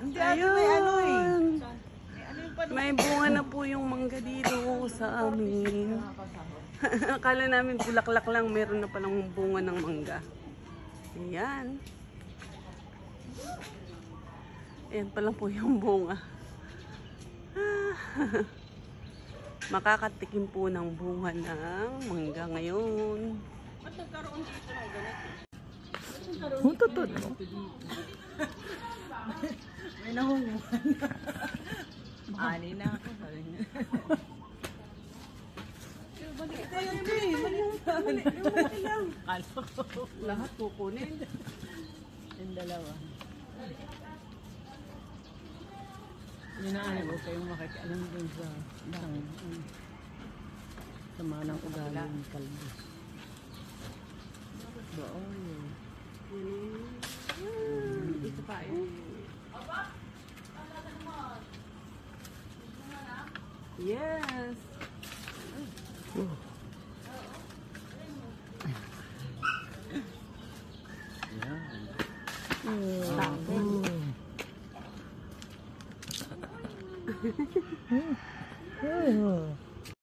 Hindi, may ano eh. Ayun. May bunga na po yung mangga dito sa amin. Akala namin bulaklak lang, meron na palang bunga ng mangga. Ayan. Ayan pa lang po yung bunga. Makakatikim po ng bunga ng mangga ngayon. At nagkaroon dito ng ganito. Totoo. May nahunguhan. Ani na ako. Lahat kukunin. Yung dalawa. Inaano ko kayong makikialam din sa sama ng ugali ng kalbo. Baoy. Dito pa yun. Yes.